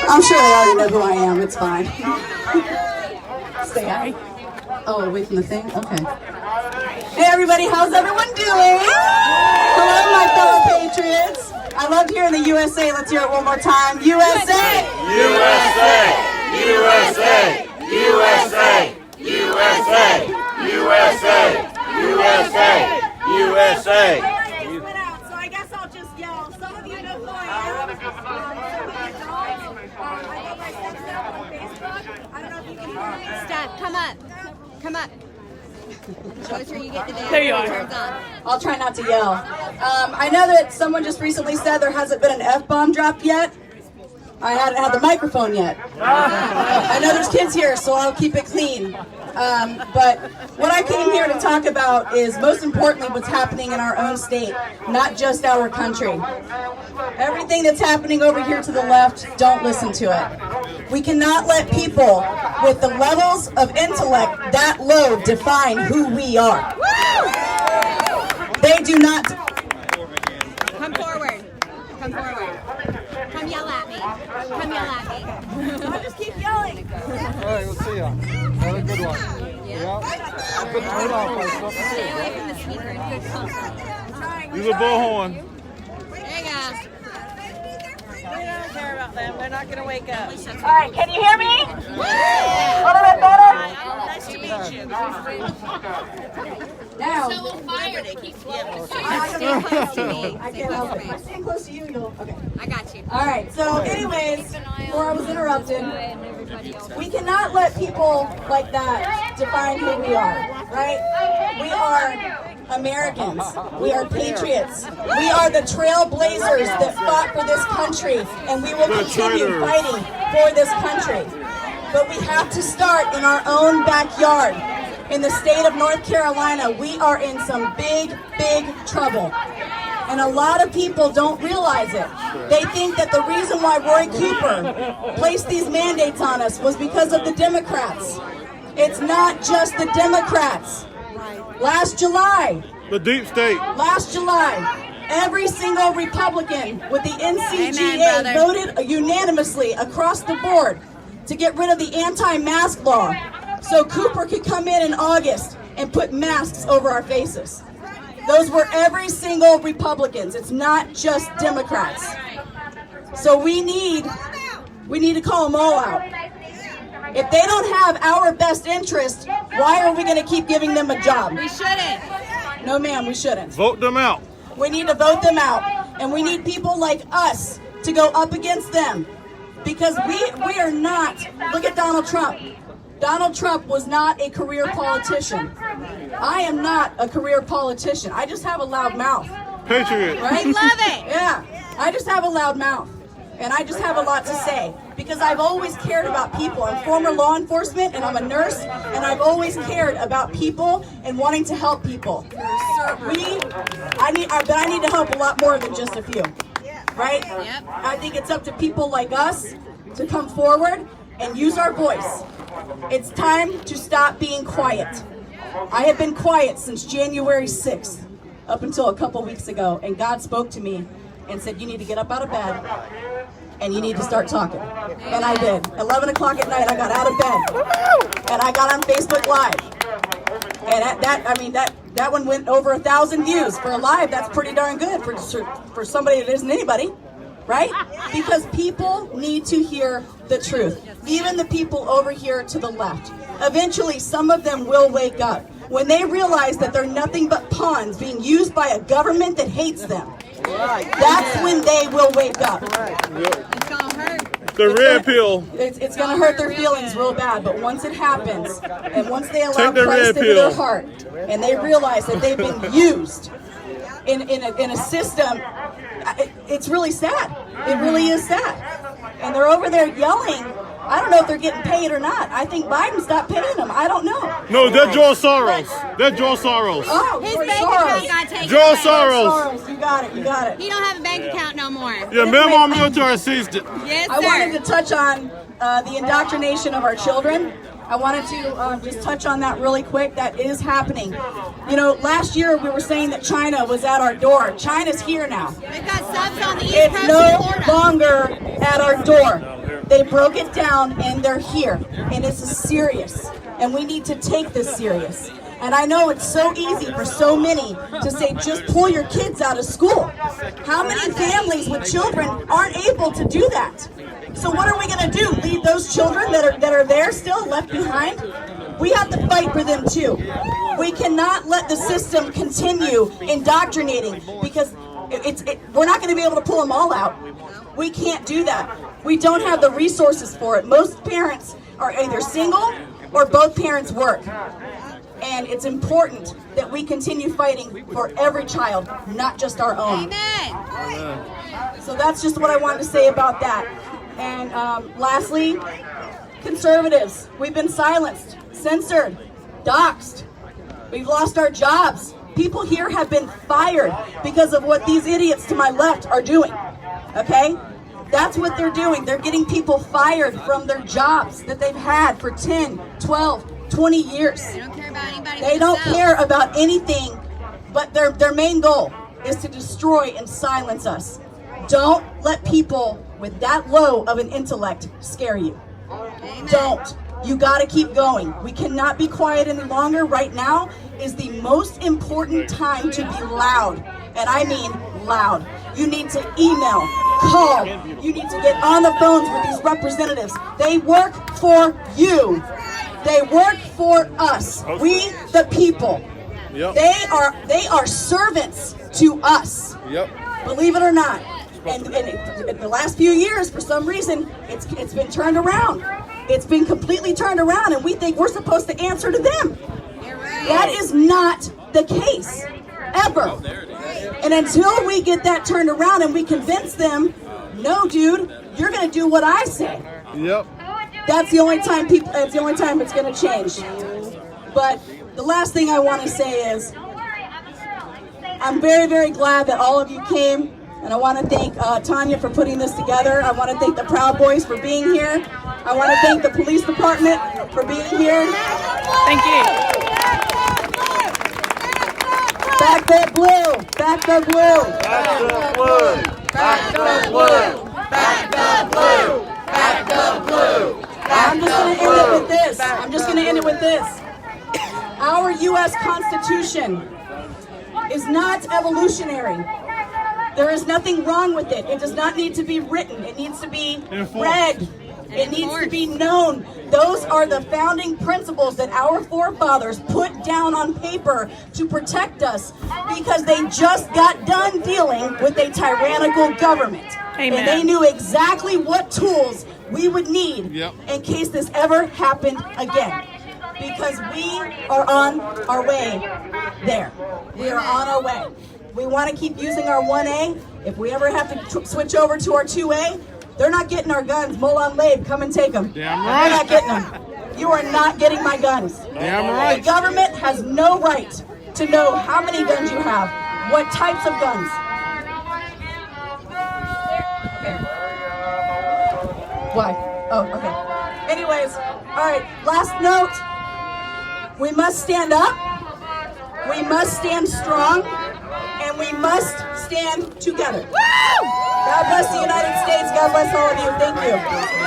I'm sure they already know who I am. It's fine. Stay out. Oh, away from the thing? Okay. Hey, everybody. How's everyone doing? Hello, my fellow patriots. I love hearing the USA. Let's hear it one more time. USA! USA! USA! USA! USA! USA! USA! USA! So I guess I'll just yell. Some of you know who I am. I don't know if you can hear me. Steph, come up. Come up. Closer you get to There you are. Turns on. I'll try not to yell. I know that someone just recently said there hasn't been an F-bomb dropped yet. I hadn't had the microphone yet. I know there's kids here, so I'll keep it clean. But what I came here to talk about is, most importantly, what's happening in our own state, not just our country. Everything that's happening over here to the left, don't listen to it. We cannot let people with the levels of intellect that low define who we are. They do not. Come forward. Come forward. Come yell at me. Come yell at me. I'll just keep yelling. All right, we'll see ya. Have a good one. Yeah. Good turnout by something. Stay away from the speaker and good comfort. Use a bullhorn. There you go. We don't care about them. They're not going to wake up. All right, can you hear me? A Little bit better? Nice to meet you. Now, Fire. Keep flowing. Stay close to me. I can't help it. If I stand close to you, you'll. Okay. I got you. All right. So, anyways, before I was interrupted, we cannot let people like that define who we are, right? We are Americans. We are patriots. We are the trailblazers that fought for this country, and we will continue fighting for this country. But we have to start in our own backyard. In the state of North Carolina, we are in some big, big trouble. And a lot of people don't realize it. They think that the reason why Roy Cooper placed these mandates on us was because of the Democrats. It's not just the Democrats. Last July, every single Republican with the NCGA voted unanimously across the board to get rid of the anti-mask law, so Cooper could come in August and put masks over our faces. Those were every single Republicans. It's not just Democrats. So we need to call them all out. If they don't have our best interest, why are we going to keep giving them a job? We shouldn't. No, ma'am, we shouldn't. Vote them out. We need to vote them out, and we need people like us to go up against them, because we are not. Look at Donald Trump. Donald Trump was not a career politician. I am not a career politician. I just have a loud mouth. Patriot. Right? Love it. Yeah. I just have a loud mouth. And I just have a lot to say. Because I've always cared about people. I'm former law enforcement and I'm a nurse. And I've always cared about people and wanting to help people. I need to help a lot more than just a few. Right? Yep. I think it's up to people like us to come forward and use our voice. It's time to stop being quiet. I have been quiet since January 6th, up until a couple weeks ago, and God spoke to me and said, you need to get up out of bed and you need to start talking. And I did. 11 o'clock at night, I got out of bed and I got on Facebook Live. And that one went over 1,000 views. For a live, that's pretty darn good for somebody that isn't anybody. Right? Because people need to hear the truth. Even the people over here to the left. Eventually, some of them will wake up when they realize that they're nothing but pawns being used by a government that hates them. That's when they will wake up. It's gonna hurt. The red pill. It's going to hurt their feelings real bad, but once it happens, and once they allow Christ into their heart, and they realize that they've been used in a system, it's really sad. It really is sad. And they're over there yelling. I don't know if they're getting paid or not. I think Biden stopped paying them. I don't know. No, that's George Soros. That's George Soros. Oh, His George bank Soros. account got taken George away. Soros. You got it. You got it. He don't have a bank account no more. Yeah, memo military seized it. Yes, sir. I wanted to touch on the indoctrination of our children. I wanted to just touch on that really quick. That is happening. You know, last year we were saying that China was at our door. China's here now. They've got subs on the East It's Coast no of Florida. longer at our door. They broke it down and they're here. And this is serious. And we need to take this serious. And I know it's so easy for so many to say, just pull your kids out of school. How many families with children aren't able to do that? So what are we going to do? Leave those children that are there still left behind? We have to fight for them too. We cannot let the system continue indoctrinating because we're not going to be able to pull them all out. We can't do that. We don't have the resources for it. Most parents are either single or both parents work. And it's important that we continue fighting for every child, not just our own. Amen. So that's just what I wanted to say about that. And lastly, conservatives, we've been silenced, censored, doxxed. We've lost our jobs. People here have been fired because of what these idiots to my left are doing, okay? That's what they're doing. They're getting people fired from their jobs that they've had for 10, 12, 20 years. They don't care about anybody. They don't care about anything, but their main goal is to destroy and silence us. Don't let people with that low of an intellect scare you. Amen. Don't. You gotta keep going. We cannot be quiet any longer. Right now is the most important time to be loud. And I mean loud. You need to email, call. You need to get on the phones with these representatives. They work for you. They work for us. We the people. Yep. They are servants to us. Yep. Believe it or not. And in the last few years, for some reason, it's been turned around. It's been completely turned around, and we think we're supposed to answer to them. You're right. That is not the case, ever. And until we get that turned around and we convince them, no, dude, you're going to do what I say. Yep. That's the only time it's the only time it's going to change. But the last thing I want to say is, I'm very, very glad that all of you came. And I want to thank Tanya for putting this together. I want to thank the Proud Boys for being here. I want to thank the police department for being here. Thank you. Back the blue! Back the blue! Back the blue! Back the blue! Back the blue! Back the blue! I'm just going to end it with this. I'm just going to end it with this. Our U.S. Constitution is not evolutionary. There is nothing wrong with it. It does not need to be written. It needs to be read. It needs to be known. Those are the founding principles that our forefathers put down on paper to protect us because they just got done dealing with a tyrannical government. Amen. And they knew exactly what tools we would need Yep. in case this ever happened again. Because we are on our way there. We are on our way. We want to keep using our 1A. If we ever have to switch over to our 2A, they're not getting our guns. Molon Labe, come and take them. Damn They're right. not getting them. You are not getting my guns. Damn The right. government has no right to know how many guns you have, what types of guns. Why? Oh, okay. Anyways, all right, last note. We must stand up. We must stand strong. And we must stand together. God bless the United States. God bless all of you. Thank you.